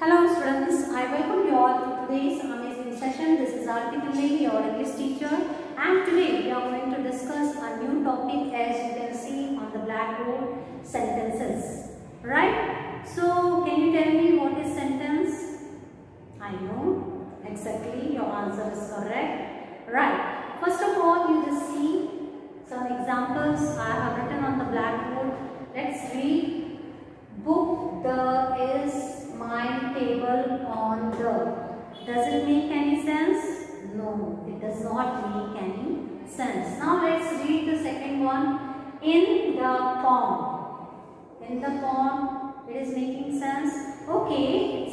Hello students, I welcome you all to today's amazing session. This is Aarti Pillai, your English teacher, and today we are going to discuss a new topic, as you can see on the blackboard, sentences. Right? So can you tell me what is sentence? I know exactly, your answer is correct. Right. First of all, you just see some examples I have written on the blackboard. Let's read. Book the is my table on the. Does it make any sense? No, it does not make any sense. Now let's read the second one. In the pond. In the pond, it is making sense. Okay,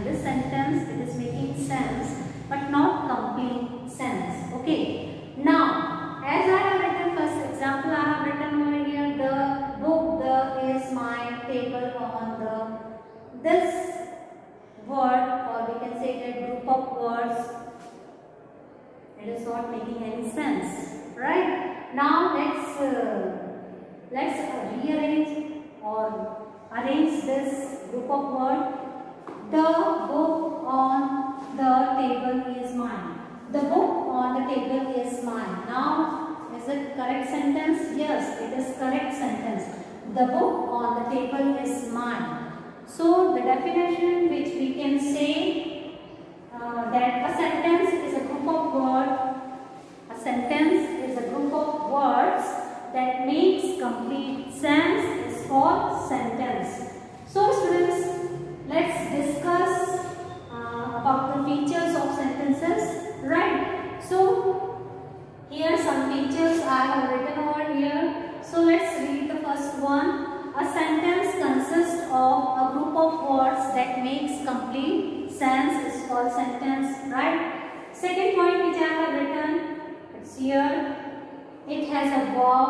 this sentence, it is making sense, but not complete sense. Okay. Now, as I have written first example, I have written over here the book the is my table on the. This word, or we can say that group of words, it is not making any sense, right? Now let's rearrange or arrange this group of words. The book on the table is mine. The book on the table is mine. Now, is it correct sentence? Yes, it is correct sentence. The book on the table is mine. So, the definition which we can say that a sentence is a group of words. A sentence is a group of words that makes complete sense is called sentence. So, students, let's discuss about the features of sentences. Right. So, here some features I have written over here. So, let's read the first one. A sentence consists of a group of words that makes complete sense is called sentence, right? Second point which I have written, it's here. It has a verb.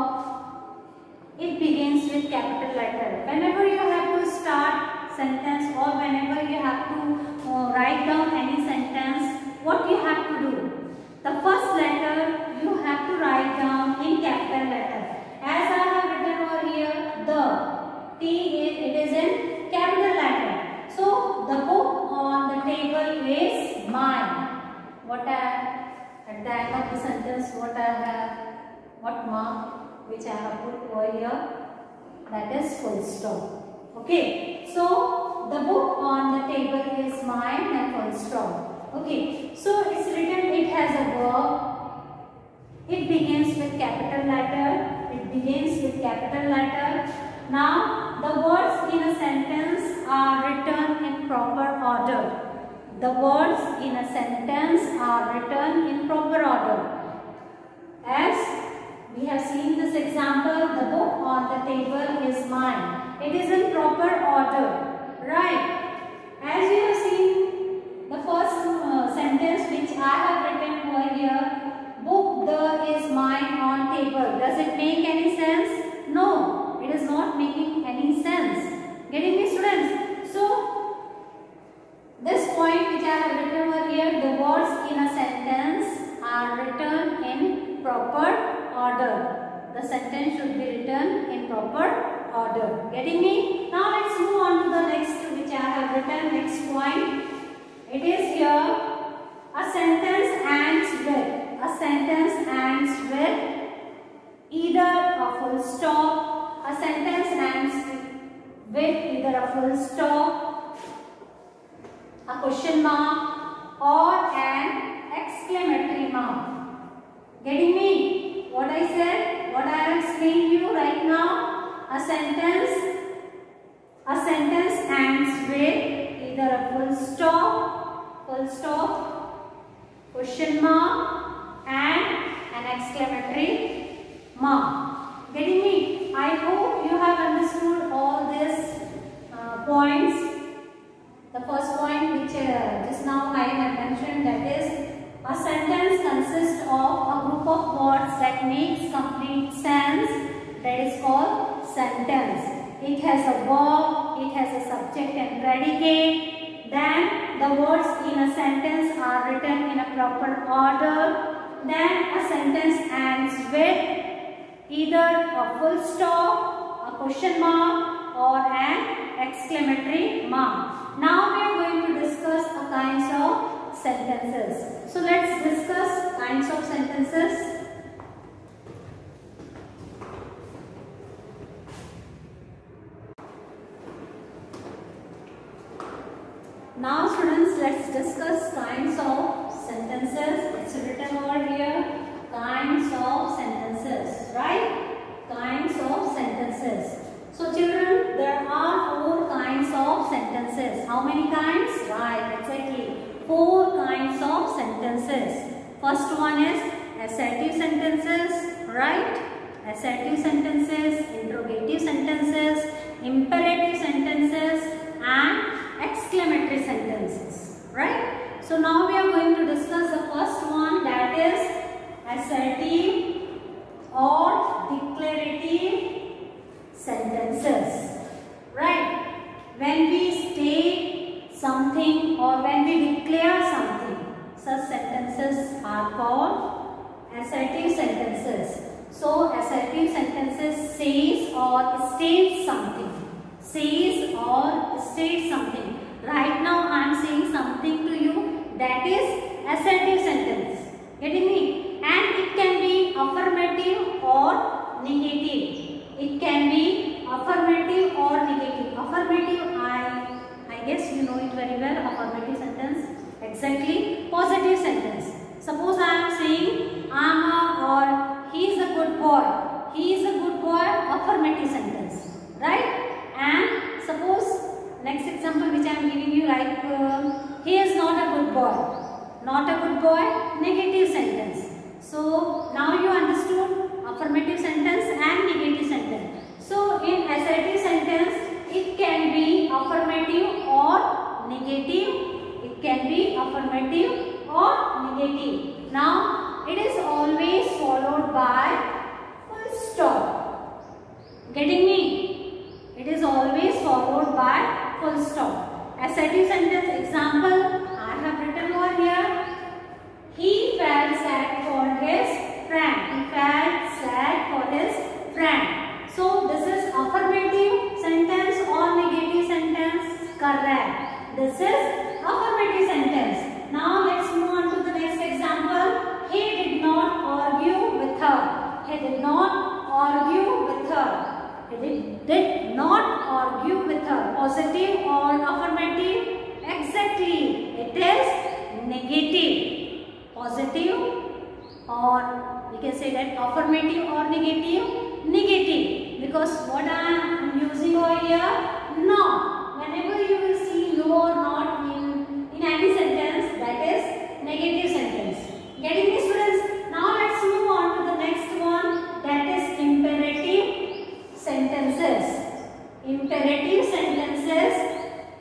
It begins with capital letter. Whenever you have to start sentence or whenever you have to write down any sentence, what you have to do? The first letter you have to write down in capital letter. As I have written over here, the T it is in capital letter. So the book on the table is mine. What at the end of the sentence, what mark which I have put over here, that is full stop. Okay. So the book on the table is mine and full stop. Okay. So it's written. It has a verb. It begins with capital letter. It begins with capital letter. Now, the words in a sentence are written in proper order. The words in a sentence are written in proper order. As we have seen this example, the book on the table is mine. It is in proper order. Right. As you have seen the first sentence which I have written over here, book the is mine on table. Does it make any sense? No. It is not making any sense. Getting me, students? So, this point which I have written over here, the words in a sentence are written in proper order. The sentence should be written in proper order. Getting me? Now, let's move on to the next which I have written. Next point. It is here. A sentence ends with. A sentence ends with either a full stop. A sentence ends with either a full stop, a question mark, or an exclamatory mark. Getting me? What I said? What I have explained you right now? A sentence ends with either a full stop, question mark, and an exclamatory mark. Getting me? I hope you have understood all these points. The first point which just now I have mentioned, that is a sentence consists of a group of words that makes complete sense. That is called sentence. It has a verb, it has a subject and predicate. Then the words in a sentence are written in a proper order. Then a sentence ends with either a full stop, a question mark, or an exclamatory mark. Now we are going kinds of sentences. So let's discuss kinds of sentences. Now students, let's discuss kinds of sentences. It's written over here, kinds of sentences, right? Kinds of sentences. So children, there are 4 kinds of sentences. How many kinds? Right, exactly. 4 kinds of sentences. First one is assertive sentences, right? Assertive sentences, interrogative sentences, imperative sentences, and exclamatory sentences, right? So now we are going to discuss the first one, that is assertive or declarative sentences, right? When we state something or when we declare something, such sentences are called assertive sentences. So assertive sentences says or states something. Says or states something. Right now I am saying something to you, that is assertive sentence. Getting me? And it can be affirmative or negative. It can be affirmative or negative. Affirmative, I guess you know it very well. Affirmative sentence. Exactly. Positive sentence. Suppose I am saying or he is a good boy. He is a good boy. Affirmative sentence. Right? And suppose next example which I am giving you, like he is not a good boy. Not a good boy, negative sentence. So now you understood affirmative sentence and negative sentence. So in assertive sentence, it can be affirmative or negative. It can be affirmative or negative. Now it is always followed by full stop. Getting me? It is always followed by full stop. Assertive sentence example I have written over here. He felt sad for his friend. He felt sad for his friend. So this is affirmative sentence or negative sentence? Correct. This is affirmative sentence. Now let's move on to the next example. He did not argue with her. He did not argue with her. He did not argue with her. Positive or affirmative? Exactly. It is negative. Positive or we can say that affirmative or negative? Negative. Because what I am using over here? Not. Whenever you will see no or not in any sentence, that is negative sentence. Getting me, students? Now let's move on to the next one, that is imperative sentences. Imperative sentences,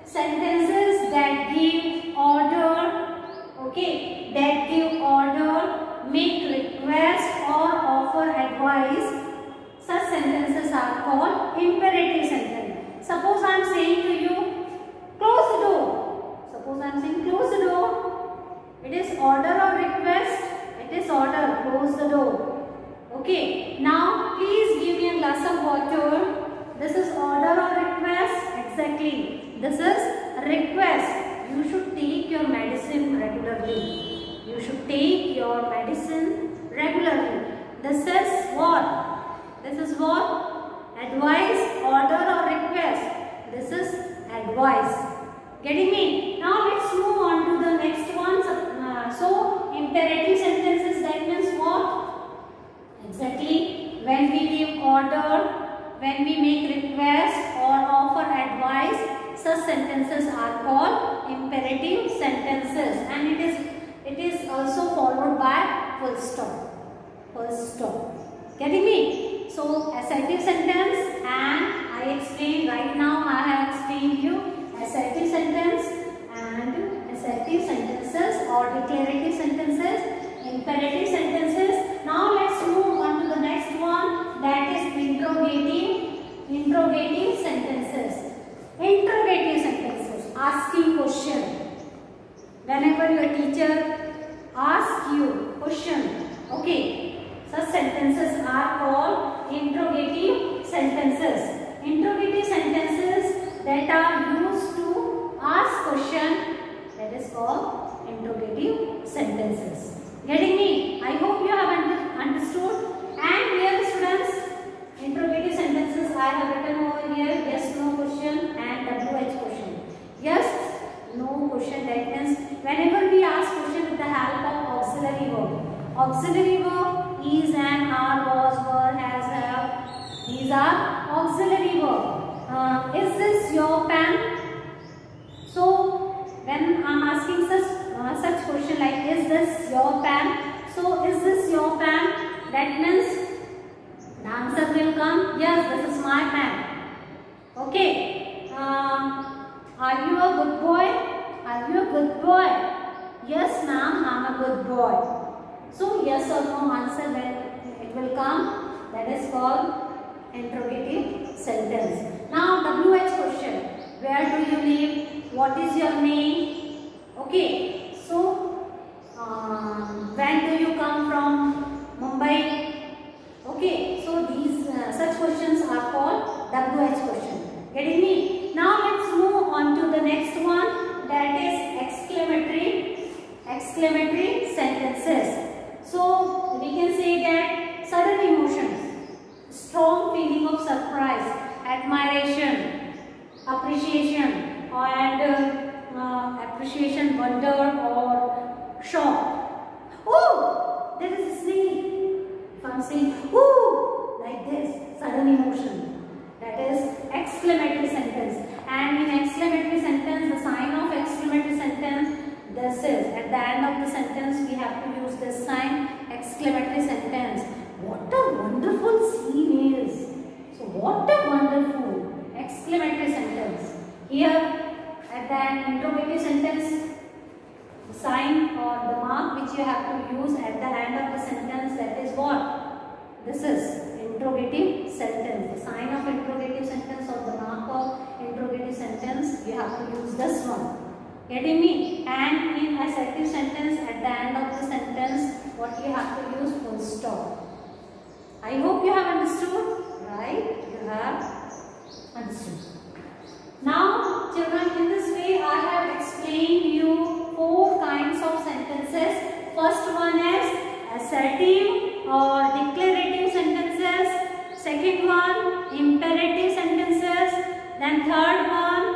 sentences that give order, okay, that give order, make request or offer advice. Such sentences are called imperative sentences. Suppose I am saying to you, close the door. Suppose I am saying close the door. It is order or request? It is order, close the door. Okay, now please give me a glass of water. This is order or request? Exactly. This is request. You should take your medicine regularly. You should take your medicine regularly. This is what? This is what? Advice, order or request. This is advice. Getting me? Now let's move on to the next one. So imperative sentences, that means what? Exactly. When we give order, when we make request or offer advice, such sentences are called imperative sentences, and it is also followed by full stop. Full stop. Getting me? So assertive sentence, and I explained right now. I have explained you assertive sentence and assertive sentences or declarative sentences, imperative sentences. Now let's move on to the next one, that is interrogative sentences. Interrogative sentences, asking question. Whenever your teacher asks you question, okay, such sentences are called interrogative sentences. Interrogative sentences that are used to ask question, that is called interrogative sentences. Getting me? I hope you have understood. And here students, interrogative sentences I have written over here. Yes, no question and WH question. Yes, no question. That means whenever we ask question with the help of auxiliary verb. Auxiliary verb is an, are, was, were, has, have. These are auxiliary verb. Is this your pen? So when I am asking such question like is this your pen? So is this your pen? That means the answer will come, yes, this is my pen. Okay. Are you a good boy? Are you a good boy? Yes ma'am, I am a good boy. So yes or no answer when it will come, that is called interrogative sentence. Now WH question. Where do you live? What is your name? Okay. So when do you come from Mumbai? Okay. So these such questions are called WH question. Getting me? Now let's move on to the next one, that is exclamatory sentences. So we can say that sudden emotions, strong feeling of surprise, admiration, appreciation, wonder or shock. Oh, there is a snake. If I am saying, oh, like this, sudden emotion, that is exclamatory sentence. And in exclamatory sentence, the sign of exclamatory sentence, this is at the end of the sentence we have to use this sign, exclamatory sentence. What a wonderful scene is. So what a wonderful exclamatory sentence. Here at the interrogative sentence, the sign or the mark which you have to use at the end of the sentence, that is what? This is interrogative sentence. The sign of interrogative sentence or the mark of interrogative sentence, you have to use this one. Getting me? And in assertive sentence, at the end of the sentence, what you have to use? Full stop. I hope you have understood, right? You have understood. Now, children, in this way, I have explained you 4 kinds of sentences. First one is assertive or declarative sentences. Second one, imperative sentences. Then third one,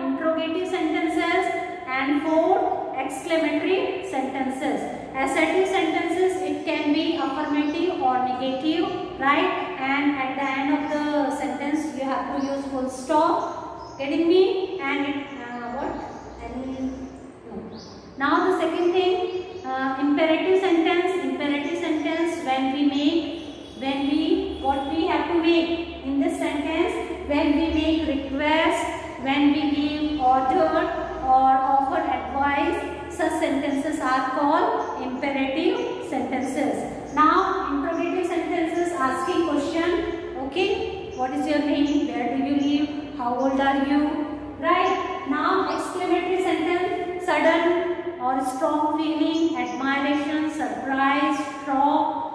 interrogative sentences. And 4, exclamatory sentences. Assertive sentences, it can be affirmative or negative, right? And at the end of the sentence, you have to use full stop. Getting me? And it, Now the second thing, imperative sentence. Imperative sentence, what we have to make in this sentence, when we make request, when we give order or offer advice, such sentences are called imperative sentences. Now interrogative sentences, asking question. Okay, what is your name? Where do you live? How old are you? Right. Now exclamatory sentence, sudden or strong feeling, admiration, surprise, shock.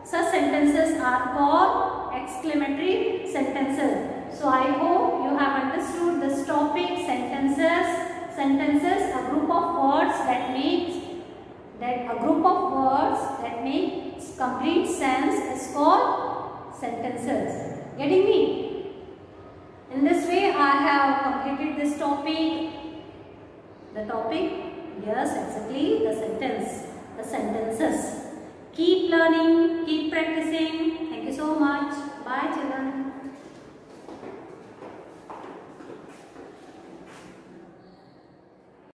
Such sentences are called exclamatory sentences. So I hope you have understood this topic, sentences. Sentences, a group of words that makes complete sense is called sentences. Getting me? In this way, I have completed this topic. The topic, yes, exactly, the sentences. Keep learning, keep practicing. Thank you so much. Bye, children.